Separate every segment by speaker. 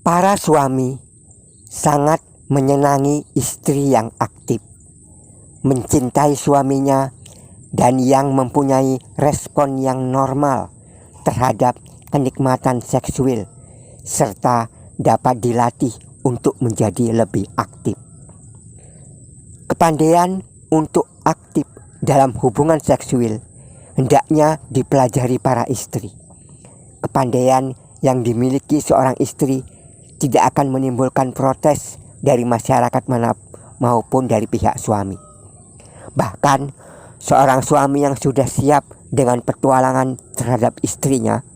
Speaker 1: Para suami sangat menyenangi istri yang aktif, mencintai suaminya, dan yang mempunyai respon yang normal terhadap kenikmatan seksual, serta dapat dilatih untuk menjadi lebih aktif. Kepandaian untuk aktif dalam hubungan seksual hendaknya dipelajari para istri. Kepandaian yang dimiliki seorang istri tidak akan menimbulkan protes dari masyarakat maupun dari pihak suami. Bahkan seorang suami yang sudah siap dengan petualangan terhadap istrinya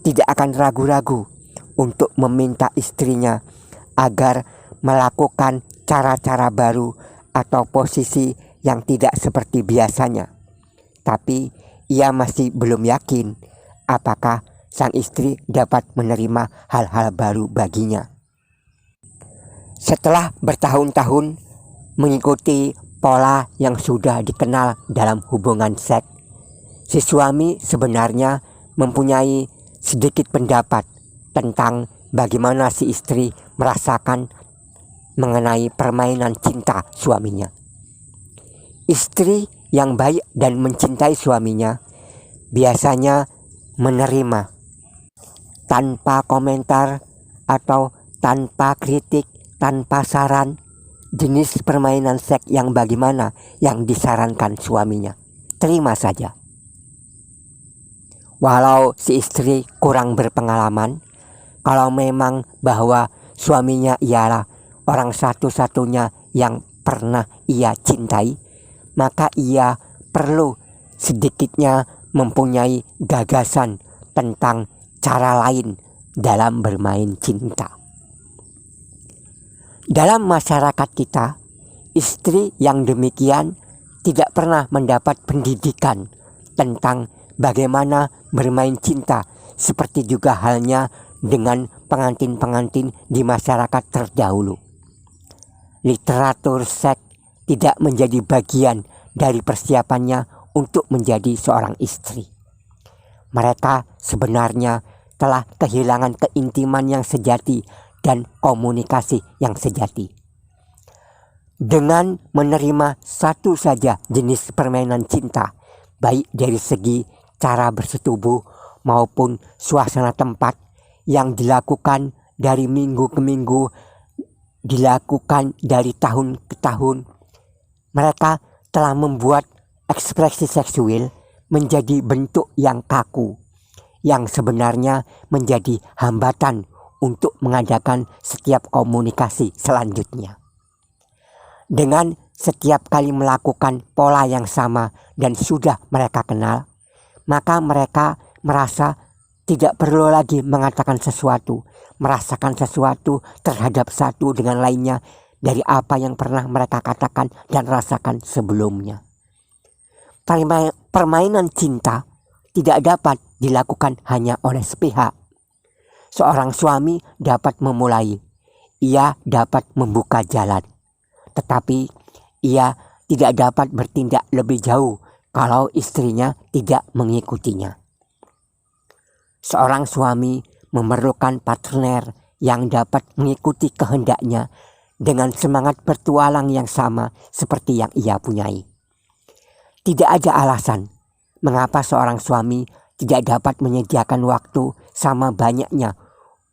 Speaker 1: tidak akan ragu-ragu untuk meminta istrinya agar melakukan cara-cara baru atau posisi yang tidak seperti biasanya. Tapi ia masih belum yakin apakah sang istri dapat menerima hal-hal baru baginya. Setelah bertahun-tahun mengikuti pola yang sudah dikenal dalam hubungan seks, si suami sebenarnya mempunyai sedikit pendapat tentang bagaimana si istri merasakan mengenai permainan cinta suaminya. Istri yang baik dan mencintai suaminya biasanya menerima tanpa komentar atau tanpa kritik, tanpa saran, jenis permainan seks yang bagaimana yang disarankan suaminya. Terima saja. Walau si istri kurang berpengalaman, kalau memang bahwa suaminya ialah orang satu-satunya yang pernah ia cintai, maka ia perlu sedikitnya mempunyai gagasan tentang cara lain dalam bermain cinta. Dalam masyarakat kita, istri yang demikian tidak pernah mendapat pendidikan tentang bagaimana bermain cinta, seperti juga halnya dengan pengantin-pengantin di masyarakat terdahulu. Literatur seks tidak menjadi bagian dari persiapannya untuk menjadi seorang istri. Mereka sebenarnya telah kehilangan keintiman yang sejati dan komunikasi yang sejati. Dengan menerima satu saja jenis permainan cinta, baik dari segi cara bersetubuh maupun suasana tempat, yang dilakukan dari minggu ke minggu, dilakukan dari tahun ke tahun, mereka telah membuat ekspresi seksual menjadi bentuk yang kaku, yang sebenarnya menjadi hambatan untuk mengadakan setiap komunikasi selanjutnya. Dengan setiap kali melakukan pola yang sama dan sudah mereka kenal, maka mereka merasa tidak perlu lagi mengatakan sesuatu, merasakan sesuatu terhadap satu dengan lainnya dari apa yang pernah mereka katakan dan rasakan sebelumnya. Permainan cinta tidak dapat dilakukan hanya oleh sepihak. Seorang suami dapat memulai, ia dapat membuka jalan, tetapi ia tidak dapat bertindak lebih jauh kalau istrinya tidak mengikutinya. Seorang suami memerlukan partner yang dapat mengikuti kehendaknya dengan semangat bertualang yang sama seperti yang ia punyai. Tidak ada alasan mengapa seorang suami tidak dapat menyediakan waktu sama banyaknya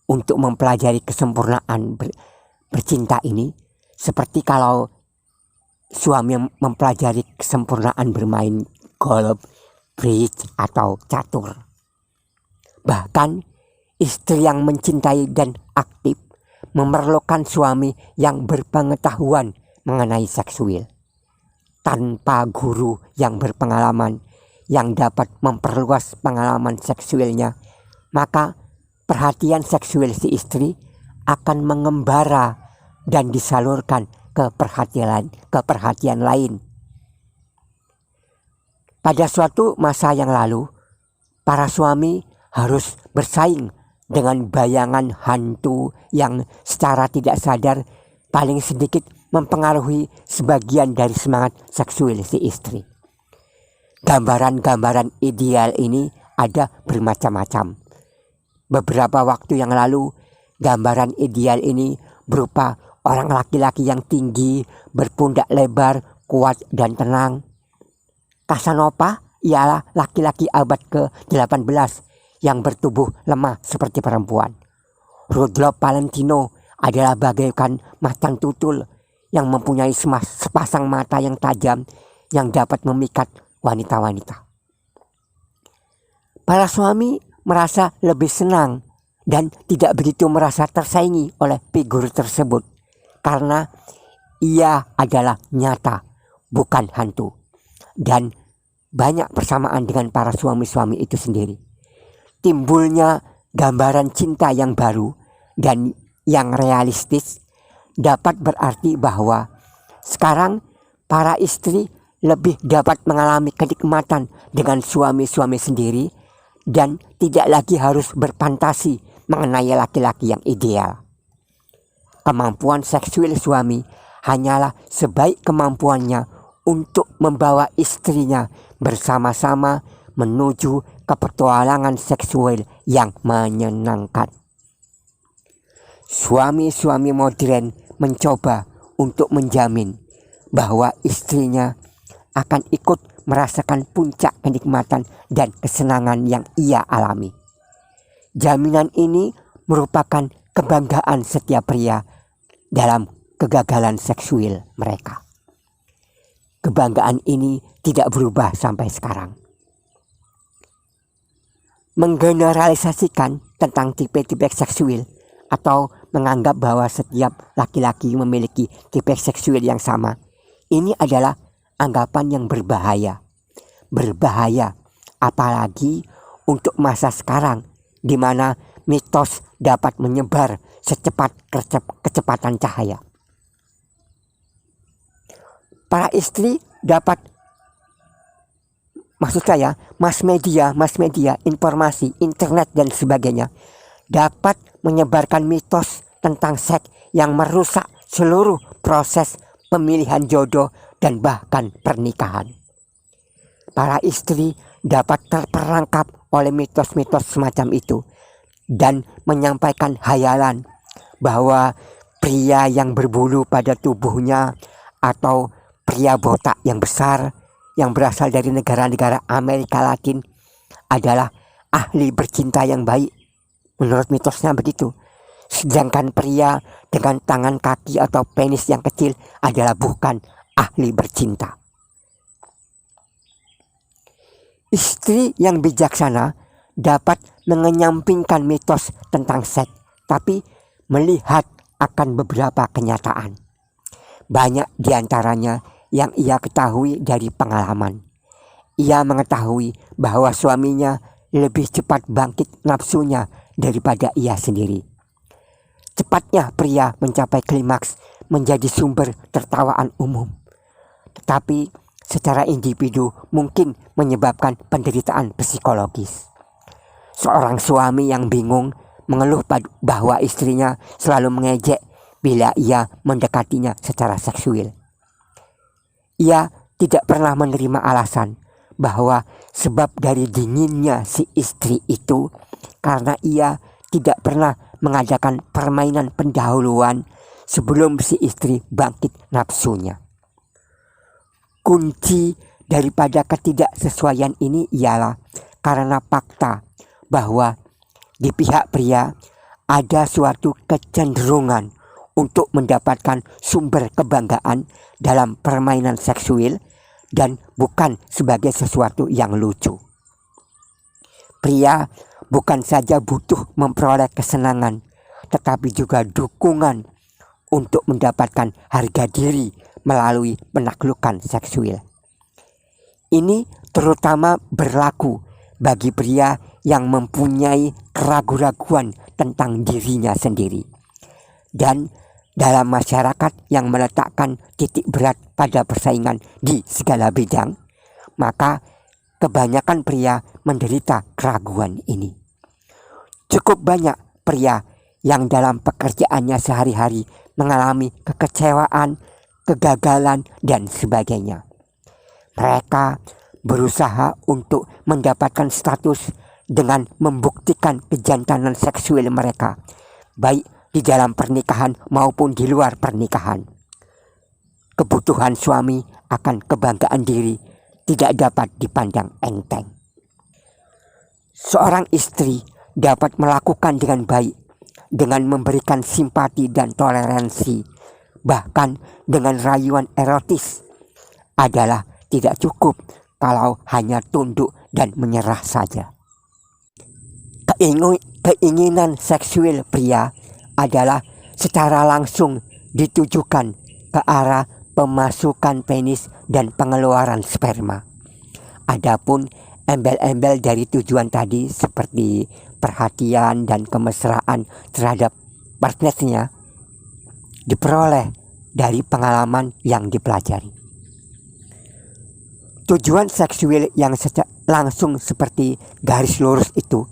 Speaker 1: untuk mempelajari kesempurnaan bercinta ini, seperti kalau suami mempelajari kesempurnaan bermain golf, bridge, atau catur. Bahkan istri yang mencintai dan aktif memerlukan suami yang berpengetahuan mengenai seksual. Tanpa guru yang berpengalaman yang dapat memperluas pengalaman seksualnya, maka perhatian seksual si istri akan mengembara dan disalurkan ke perhatian lain. Pada suatu masa yang lalu, para suami harus bersaing dengan bayangan hantu yang secara tidak sadar paling sedikit mempengaruhi sebagian dari semangat seksual si istri. Gambaran-gambaran ideal ini ada bermacam-macam. Beberapa waktu yang lalu, Gambaran ideal ini berupa orang laki-laki yang tinggi, berpundak lebar, kuat dan tenang. Casanova ialah laki-laki abad ke-18 yang bertubuh lemah seperti perempuan. Rudolf Valentino adalah bagaikan macan tutul yang mempunyai sepasang mata yang tajam yang dapat memikat wanita-wanita. Para suami merasa lebih senang dan tidak begitu merasa tersaingi oleh figur tersebut karena ia adalah nyata, bukan hantu, dan banyak persamaan dengan para suami-suami itu sendiri. Timbulnya gambaran cinta yang baru dan yang realistis dapat berarti bahwa sekarang para istri lebih dapat mengalami kenikmatan dengan suami-suami sendiri dan tidak lagi harus berfantasi mengenai laki-laki yang ideal. Kemampuan seksual suami hanyalah sebaik kemampuannya untuk membawa istrinya bersama-sama menuju kepetualangan seksual yang menyenangkan. Suami-suami modern mencoba untuk menjamin bahwa istrinya akan ikut merasakan puncak kenikmatan dan kesenangan yang ia alami. Jaminan ini merupakan kebanggaan setiap pria dalam kegagalan seksual mereka. Kebanggaan ini tidak berubah sampai sekarang. Menggeneralisasikan tentang tipe-tipe seksual atau menganggap bahwa setiap laki-laki memiliki tipe seksual yang sama, ini adalah anggapan yang berbahaya. Berbahaya apalagi untuk masa sekarang di mana mitos dapat menyebar secepat kecepatan cahaya. Para istri dapat, maksud saya, mass media, informasi, internet dan sebagainya dapat menyebarkan mitos tentang seks yang merusak seluruh proses pemilihan jodoh dan bahkan pernikahan. Para istri dapat terperangkap oleh mitos-mitos semacam itu dan menyampaikan hayalan bahwa pria yang berbulu pada tubuhnya atau pria botak yang besar yang berasal dari negara-negara Amerika Latin adalah ahli bercinta yang baik. Menurut mitosnya begitu. Sedangkan pria dengan tangan, kaki atau penis yang kecil adalah bukan ahli bercinta. Istri yang bijaksana dapat mengenyampingkan mitos tentang seks, tapi melihat akan beberapa kenyataan. Banyak diantaranya yang ia ketahui dari pengalaman. Ia mengetahui bahwa suaminya lebih cepat bangkit nafsunya daripada ia sendiri. Cepatnya pria mencapai klimaks menjadi sumber tertawaan umum. Tetapi secara individu mungkin menyebabkan penderitaan psikologis. Seorang suami yang bingung mengeluh bahwa istrinya selalu mengejek bila ia mendekatinya secara seksual. Ia tidak pernah menerima alasan bahwa sebab dari dinginnya si istri itu karena ia tidak pernah mengadakan permainan pendahuluan sebelum si istri bangkit nafsunya. Kunci daripada ketidaksesuaian ini ialah karena fakta bahwa di pihak pria ada suatu kecenderungan untuk mendapatkan sumber kebanggaan dalam permainan seksual dan bukan sebagai sesuatu yang lucu. Pria bukan saja butuh memperoleh kesenangan, tetapi juga dukungan untuk mendapatkan harga diri melalui penaklukan seksual. Ini terutama berlaku bagi pria yang mempunyai keraguan-raguan tentang dirinya sendiri. Dan dalam masyarakat yang meletakkan titik berat pada persaingan di segala bidang, maka kebanyakan pria menderita keraguan ini. Cukup banyak pria yang dalam pekerjaannya sehari-hari mengalami kekecewaan, kegagalan, dan sebagainya. Mereka berusaha untuk mendapatkan status dengan membuktikan kejantanan seksual mereka baik di dalam pernikahan maupun di luar pernikahan. Kebutuhan suami akan kebanggaan diri tidak dapat dipandang enteng. Seorang istri dapat melakukan dengan baik dengan memberikan simpati dan toleransi, bahkan dengan rayuan erotis, adalah tidak cukup kalau hanya tunduk dan menyerah saja. Keinginan seksual pria adalah secara langsung ditujukan ke arah pemasukan penis dan pengeluaran sperma. Adapun embel-embel dari tujuan tadi seperti perhatian dan kemesraan terhadap partnernya diperoleh dari pengalaman yang dipelajari. Tujuan seksual yang langsung seperti garis lurus itu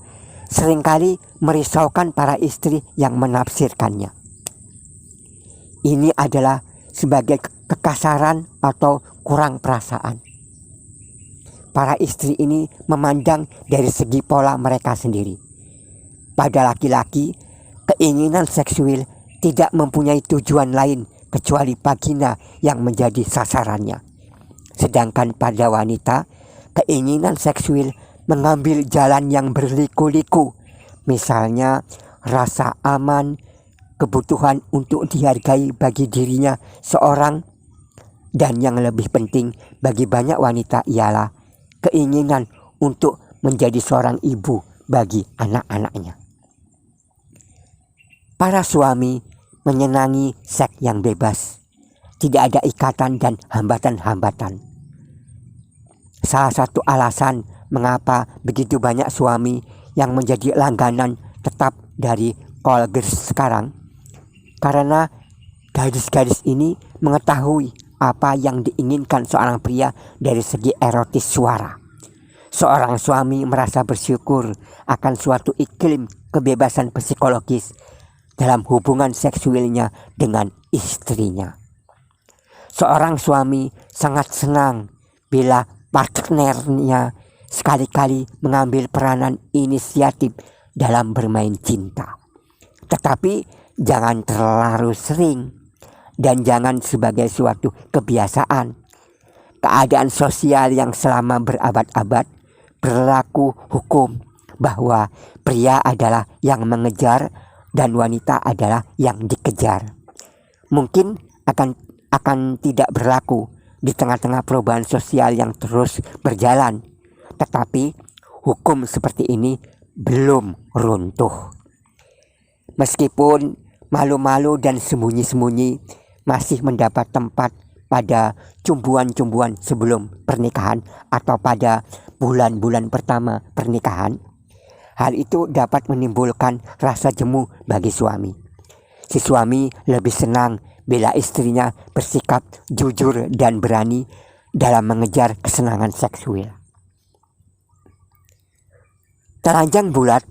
Speaker 1: seringkali merisaukan para istri yang menafsirkannya. Ini adalah sebagai kekasaran atau kurang perasaan. Para istri ini memandang dari segi pola mereka sendiri. Pada laki-laki, keinginan seksual tidak mempunyai tujuan lain kecuali vagina yang menjadi sasarannya. Sedangkan pada wanita, keinginan seksual mengambil jalan yang berliku-liku, misalnya rasa aman, kebutuhan untuk dihargai bagi dirinya seorang, dan yang lebih penting bagi banyak wanita ialah keinginan untuk menjadi seorang ibu bagi anak-anaknya. Para suami menyenangi seks yang bebas, tidak ada ikatan dan hambatan-hambatan. Salah satu alasan mengapa begitu banyak suami yang menjadi langganan tetap dari call girls sekarang, karena gadis-gadis ini mengetahui apa yang diinginkan seorang pria dari segi erotis suara. Seorang suami merasa bersyukur akan suatu iklim kebebasan psikologis dalam hubungan seksualnya dengan istrinya. Seorang suami sangat senang bila partnernya sekali-kali mengambil peranan inisiatif dalam bermain cinta. Tetapi jangan terlalu sering dan jangan sebagai suatu kebiasaan. Keadaan sosial yang selama berabad-abad berlaku hukum bahwa pria adalah yang mengejar dan wanita adalah yang dikejar. Mungkin akan tidak berlaku di tengah-tengah perubahan sosial yang terus berjalan. Tetapi hukum seperti ini belum runtuh. Meskipun malu-malu dan sembunyi-sembunyi masih mendapat tempat pada cumbuan-cumbuan sebelum pernikahan atau pada bulan-bulan pertama pernikahan, hal itu dapat menimbulkan rasa jemu bagi suami. Si suami lebih senang bila istrinya bersikap jujur dan berani dalam mengejar kesenangan seksual. Telanjang bulat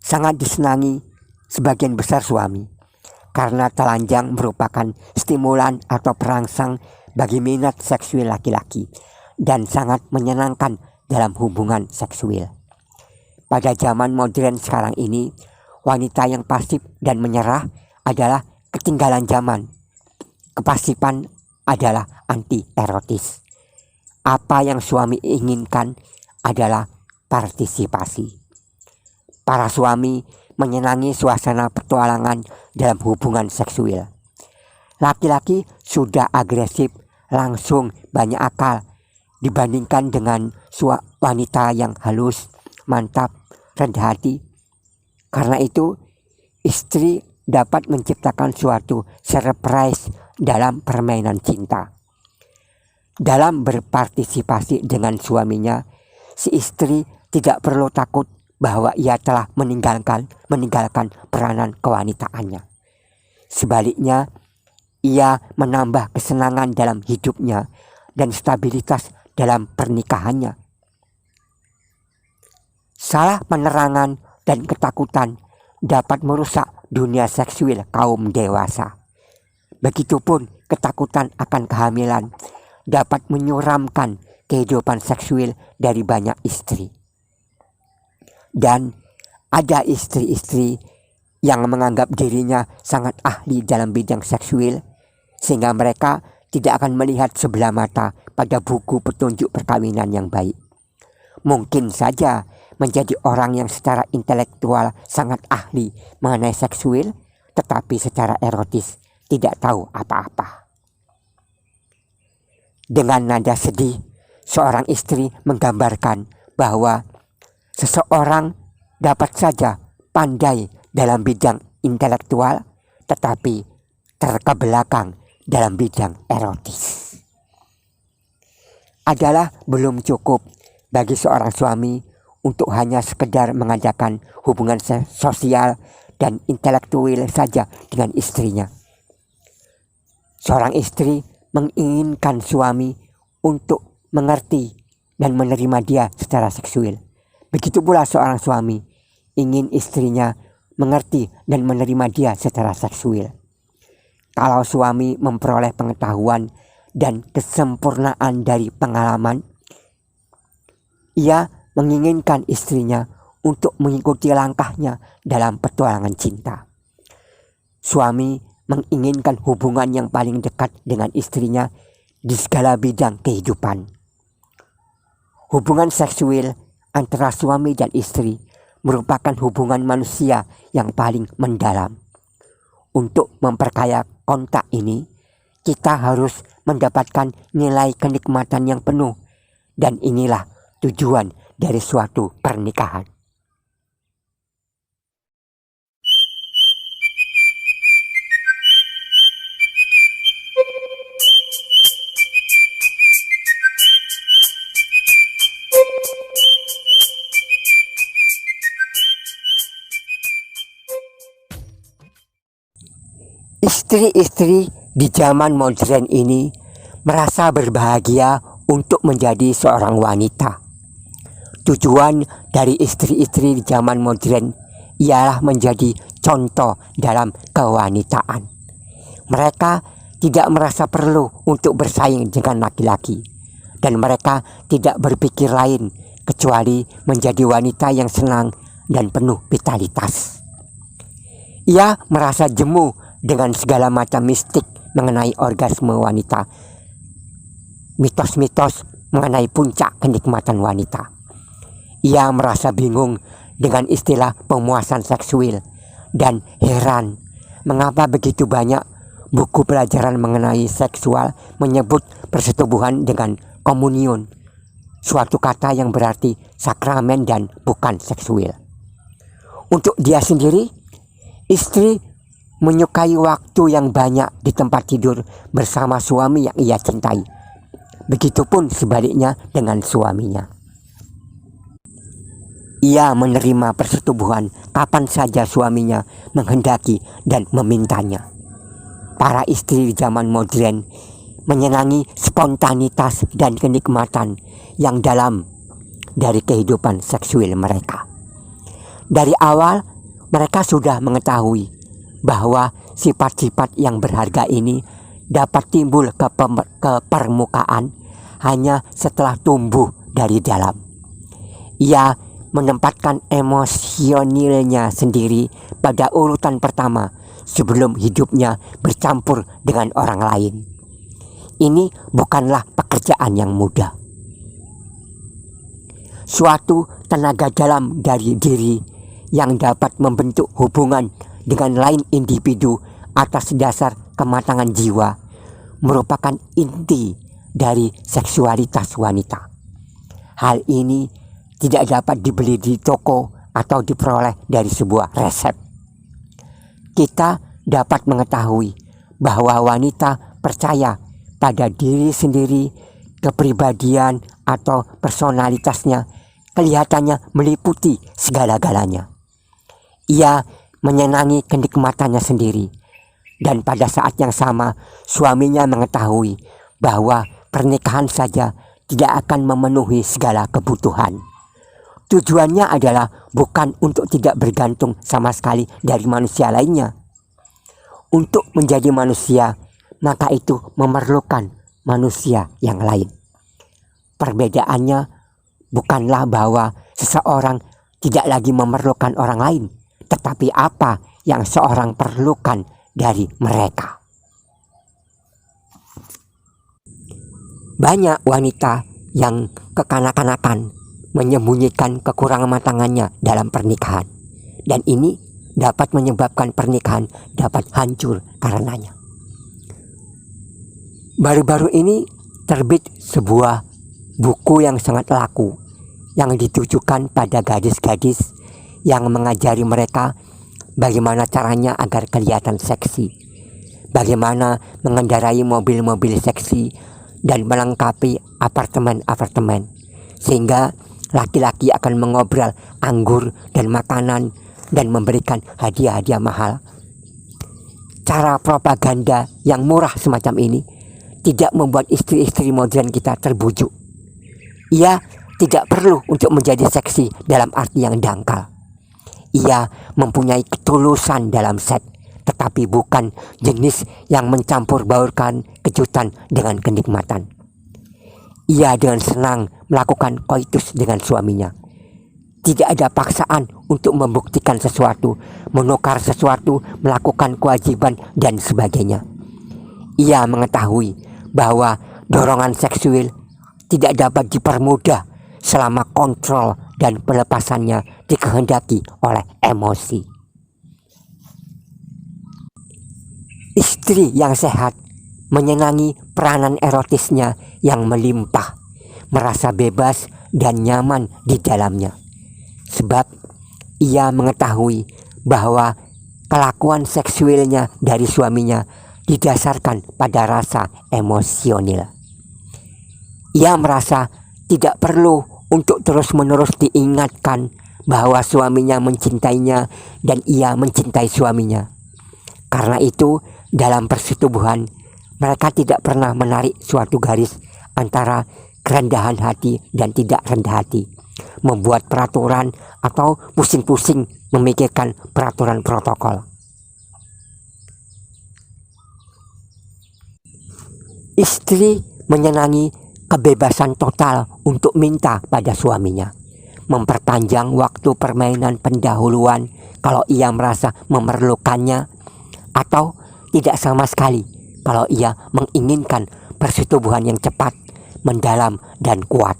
Speaker 1: sangat disenangi sebagian besar suami karena telanjang merupakan stimulan atau perangsang bagi minat seksual laki-laki dan sangat menyenangkan dalam hubungan seksual. Pada zaman modern sekarang ini, wanita yang pasif dan menyerah adalah ketinggalan zaman. Kepasifan adalah anti-erotis. Apa yang suami inginkan adalah partisipasi. Para suami menyenangi suasana petualangan dalam hubungan seksual. Laki-laki sudah agresif, langsung banyak akal dibandingkan dengan wanita yang halus, mantap, rendah hati. Karena itu, istri dapat menciptakan suatu surprise dalam permainan cinta. Dalam berpartisipasi dengan suaminya, si istri tidak perlu takut bahwa ia telah meninggalkan peranan kewanitaannya. Sebaliknya, ia menambah kesenangan dalam hidupnya dan stabilitas dalam pernikahannya. Salah penerangan dan ketakutan dapat merusak dunia seksual kaum dewasa. Begitupun ketakutan akan kehamilan dapat menyuramkan kehidupan seksual dari banyak istri. Dan ada istri-istri yang menganggap dirinya sangat ahli dalam bidang seksual, sehingga mereka tidak akan melihat sebelah mata pada buku petunjuk perkawinan yang baik. Mungkin saja menjadi orang yang secara intelektual sangat ahli mengenai seksual, tetapi secara erotis tidak tahu apa-apa. Dengan nada sedih, seorang istri menggambarkan bahwa seseorang dapat saja pandai dalam bidang intelektual, tetapi terkebelakang dalam bidang erotis. Adalah belum cukup bagi seorang suami untuk hanya sekedar mengadakan hubungan sosial dan intelektual saja dengan istrinya. Seorang istri menginginkan suami untuk mengerti dan menerima dia secara seksual. Begitu pula seorang suami ingin istrinya mengerti dan menerima dia secara seksual. Kalau suami memperoleh pengetahuan dan kesempurnaan dari pengalaman, ia menginginkan istrinya untuk mengikuti langkahnya dalam petualangan cinta. Suami menginginkan hubungan yang paling dekat dengan istrinya di segala bidang kehidupan. Hubungan seksual antara suami dan istri merupakan hubungan manusia yang paling mendalam. Untuk memperkaya kontak ini, kita harus mendapatkan nilai kenikmatan yang penuh, dan inilah tujuan dari suatu pernikahan. Istri-istri di zaman modern ini merasa berbahagia untuk menjadi seorang wanita. Tujuan dari istri-istri di zaman modern ialah menjadi contoh dalam kewanitaan. Mereka tidak merasa perlu untuk bersaing dengan laki-laki, dan mereka tidak berpikir lain kecuali menjadi wanita yang senang dan penuh vitalitas. Ia merasa jemu dengan segala macam mistik mengenai orgasme wanita, mitos-mitos mengenai puncak kenikmatan wanita. Ia merasa bingung dengan istilah pemuasan seksual dan heran mengapa begitu banyak buku pelajaran mengenai seksual menyebut persetubuhan dengan komunion, suatu kata yang berarti sakramen dan bukan seksual. Untuk dia sendiri, istri menyukai waktu yang banyak di tempat tidur bersama suami yang ia cintai. Begitupun sebaliknya dengan suaminya. Ia menerima persetubuhan kapan saja suaminya menghendaki dan memintanya. Para istri di zaman modern menyenangi spontanitas dan kenikmatan yang dalam dari kehidupan seksual mereka. Dari awal mereka sudah mengetahui bahwa sifat-sifat yang berharga ini dapat timbul ke permukaan hanya setelah tumbuh dari dalam. Ia menempatkan emosionalnya sendiri pada urutan pertama sebelum hidupnya bercampur dengan orang lain. Ini bukanlah pekerjaan yang mudah. Suatu tenaga dalam dari diri yang dapat membentuk hubungan dengan lain individu atas dasar kematangan jiwa merupakan inti dari seksualitas wanita. Hal ini tidak dapat dibeli di toko atau diperoleh dari sebuah resep. Kita dapat mengetahui bahwa wanita percaya pada diri sendiri, kepribadian atau personalitasnya kelihatannya meliputi segala-galanya. Ia menyenangi kenikmatannya sendiri, dan pada saat yang sama suaminya mengetahui bahwa pernikahan saja tidak akan memenuhi segala kebutuhan. Tujuannya adalah bukan untuk tidak bergantung sama sekali dari manusia lainnya. Untuk menjadi manusia, maka itu memerlukan manusia yang lain. Perbedaannya bukanlah bahwa seseorang tidak lagi memerlukan orang lain, tetapi apa yang seorang perlukan dari mereka. Banyak wanita yang kekanak-kanakan menyembunyikan kekurangan matangannya dalam pernikahan, dan ini dapat menyebabkan pernikahan dapat hancur karenanya. Baru-baru ini terbit sebuah buku yang sangat laku yang ditujukan pada gadis-gadis yang mengajari mereka bagaimana caranya agar kelihatan seksi, bagaimana mengendarai mobil-mobil seksi dan melengkapi apartemen-apartemen, sehingga laki-laki akan mengobrol anggur dan makanan dan memberikan hadiah-hadiah mahal. Cara propaganda yang murah semacam ini tidak membuat istri-istri modern kita terbujuk. Ia tidak perlu untuk menjadi seksi dalam arti yang dangkal. Ia mempunyai ketulusan dalam seks, tetapi bukan jenis yang mencampur baurkan kejutan dengan kenikmatan. Ia dengan senang melakukan koitus dengan suaminya. Tidak ada paksaan untuk membuktikan sesuatu, menukar sesuatu, melakukan kewajiban, dan sebagainya. Ia mengetahui bahwa dorongan seksual tidak dapat dipermudah selama kontrol dan pelepasannya dikehendaki oleh emosi. Istri yang sehat menyenangi peranan erotisnya yang melimpah, merasa bebas dan nyaman di dalamnya, sebab ia mengetahui bahwa kelakuan seksualnya dari suaminya didasarkan pada rasa emosional. Ia merasa tidak perlu untuk terus-menerus diingatkan bahwa suaminya mencintainya dan ia mencintai suaminya. Karena itu, dalam persetubuhan, mereka tidak pernah menarik suatu garis antara kerendahan hati dan tidak rendah hati, membuat peraturan atau pusing-pusing memikirkan peraturan protokol. Istri menyenangi kebebasan total untuk minta pada suaminya, memperpanjang waktu permainan pendahuluan kalau ia merasa memerlukannya, atau tidak sama sekali kalau ia menginginkan persetubuhan yang cepat, mendalam, dan kuat.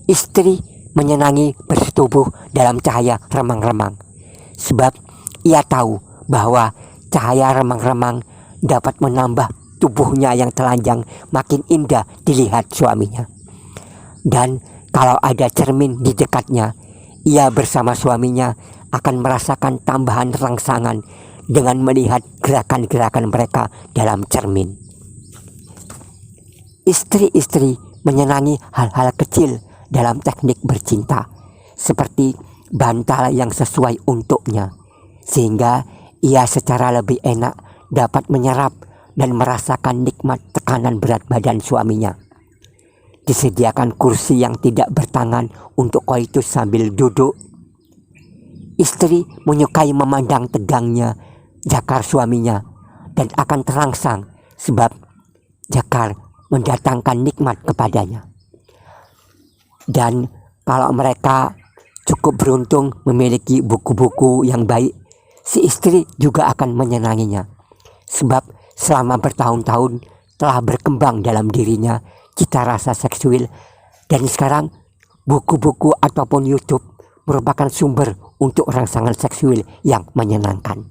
Speaker 1: Istri menyenangi bersetubuh dalam cahaya remang-remang, sebab ia tahu bahwa cahaya remang-remang dapat menambah tubuhnya yang telanjang makin indah dilihat suaminya. Dan kalau ada cermin di dekatnya, ia bersama suaminya akan merasakan tambahan rangsangan dengan melihat gerakan-gerakan mereka dalam cermin. Istri-istri menyenangi hal-hal kecil dalam teknik bercinta, seperti bantal yang sesuai untuknya, sehingga ia secara lebih enak dapat menyerap dan merasakan nikmat tekanan berat badan suaminya. Disediakan kursi yang tidak bertangan untuk koitus sambil duduk. Istri menyukai memandang tegangnya jakar suaminya dan akan terangsang sebab jakar mendatangkan nikmat kepadanya. Dan kalau mereka cukup beruntung memiliki buku-buku yang baik, si istri juga akan menyenanginya, sebab selama bertahun-tahun telah berkembang dalam dirinya cita rasa seksual, dan sekarang buku-buku ataupun YouTube merupakan sumber untuk rangsangan seksual yang menyenangkan.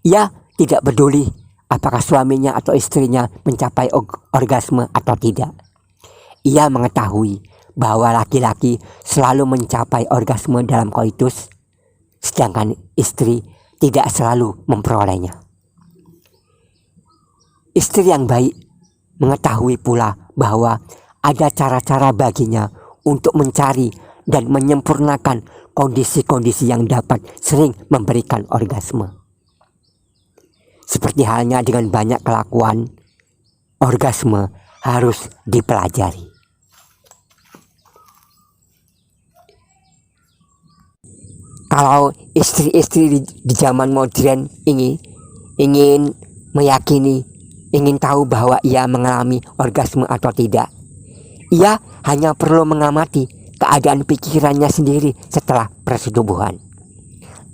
Speaker 1: Ia tidak peduli apakah suaminya atau istrinya mencapai orgasme atau tidak. Ia mengetahui bahwa laki-laki selalu mencapai orgasme dalam koitus, sedangkan istri tidak selalu memperolehnya. Istri yang baik mengetahui pula bahwa ada cara-cara baginya untuk mencari dan menyempurnakan kondisi-kondisi yang dapat sering memberikan orgasme. Seperti halnya dengan banyak kelakuan, orgasme harus dipelajari. Kalau istri-istri di zaman modern ini ingin meyakini, ingin tahu bahwa ia mengalami orgasme atau tidak, ia hanya perlu mengamati keadaan pikirannya sendiri setelah persetubuhan.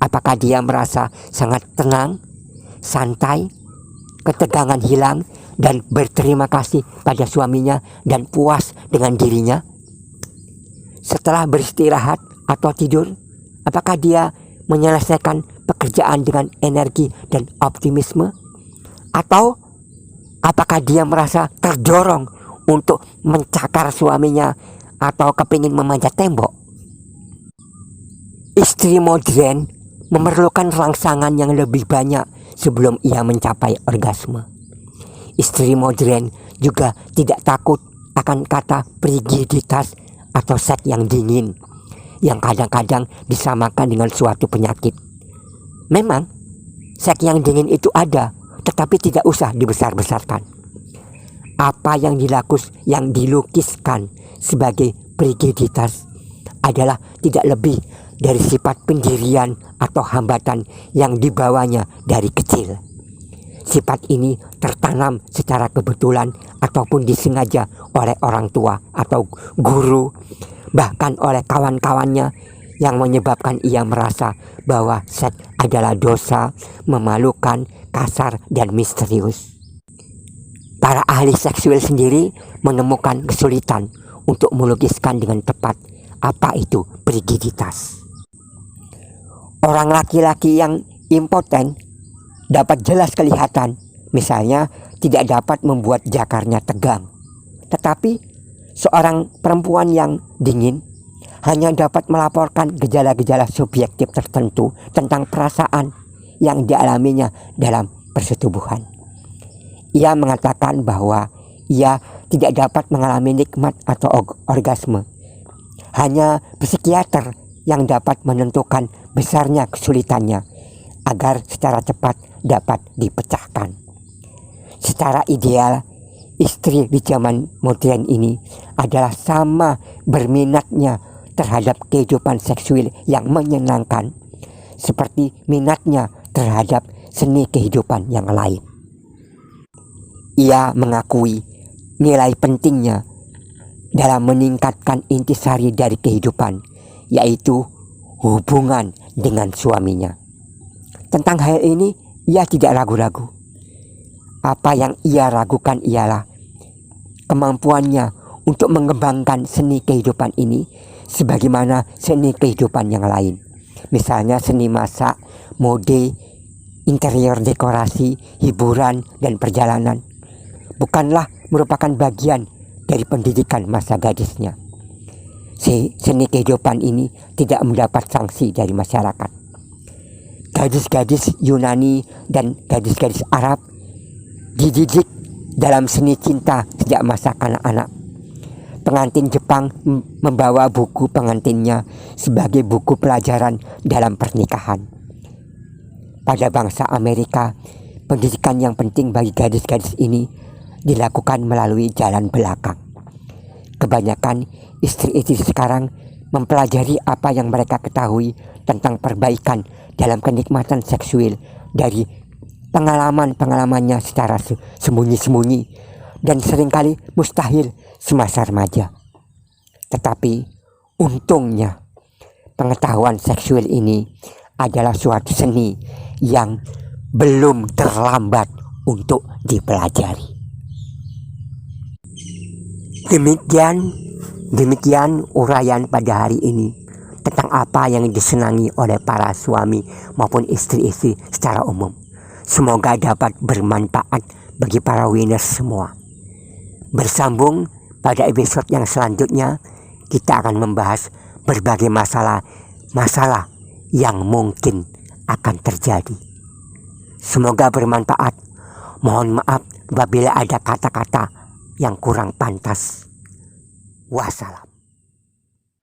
Speaker 1: Apakah dia merasa sangat tenang, santai, ketegangan hilang, dan berterima kasih pada suaminya dan puas dengan dirinya? Setelah beristirahat atau tidur, apakah dia menyelesaikan pekerjaan dengan energi dan optimisme? Atau apakah dia merasa terdorong untuk mencakar suaminya atau kepingin memanjat tembok? Istri modern memerlukan rangsangan yang lebih banyak sebelum ia mencapai orgasme. Istri modern juga tidak takut akan kata rigiditas atau seks yang dingin, yang kadang-kadang disamakan dengan suatu penyakit. Memang, seks yang dingin itu ada, tetapi tidak usah dibesar-besarkan. Apa yang dilukiskan sebagai rigiditas adalah tidak lebih dari sifat pendirian atau hambatan yang dibawanya dari kecil. Sifat ini tertanam secara kebetulan ataupun disengaja oleh orang tua atau guru, bahkan oleh kawan-kawannya, yang menyebabkan ia merasa bahwa seks adalah dosa, memalukan, kasar, dan misterius. Para ahli seksual sendiri menemukan kesulitan untuk melukiskan dengan tepat apa itu rigiditas. Orang laki-laki yang impoten dapat jelas kelihatan, misalnya tidak dapat membuat jakarnya tegang. Tetapi seorang perempuan yang dingin hanya dapat melaporkan gejala-gejala subjektif tertentu tentang perasaan yang dialaminya dalam persetubuhan. Ia mengatakan bahwa ia tidak dapat mengalami nikmat atau orgasme. Hanya psikiater yang dapat menentukan besarnya kesulitannya agar secara cepat dapat dipecahkan. Secara ideal, istri di zaman modern ini adalah sama berminatnya terhadap kehidupan seksual yang menyenangkan seperti minatnya terhadap seni kehidupan yang lain. Ia mengakui nilai pentingnya dalam meningkatkan intisari dari kehidupan, yaitu hubungan dengan suaminya. Tentang hal ini, ia tidak ragu-ragu. Apa yang ia ragukan ialah kemampuannya untuk mengembangkan seni kehidupan ini sebagaimana seni kehidupan yang lain. Misalnya seni masak, mode, interior dekorasi, hiburan, dan perjalanan. Bukanlah merupakan bagian dari pendidikan masa gadisnya. Seni kehidupan ini tidak mendapat sanksi dari masyarakat. Gadis-gadis Yunani dan gadis-gadis Arab dididik dalam seni cinta sejak masa kanak-kanak. Pengantin Jepang membawa buku pengantinnya sebagai buku pelajaran dalam pernikahan. Pada bangsa Amerika, pendidikan yang penting bagi gadis-gadis ini dilakukan melalui jalan belakang. Kebanyakan istri-istri sekarang mempelajari apa yang mereka ketahui tentang perbaikan dalam kenikmatan seksual dari pengalaman-pengalamannya secara sembunyi-sembunyi dan seringkali mustahil semasa remaja. Tetapi untungnya pengetahuan seksual ini adalah suatu seni yang belum terlambat untuk dipelajari. Demikian uraian pada hari ini tentang apa yang disenangi oleh para suami maupun istri-istri secara umum. Semoga dapat bermanfaat bagi para winners semua. Bersambung pada episode yang selanjutnya, kita akan membahas berbagai masalah yang mungkin akan terjadi. Semoga bermanfaat. Mohon maaf apabila ada kata-kata yang kurang pantas. Wassalam.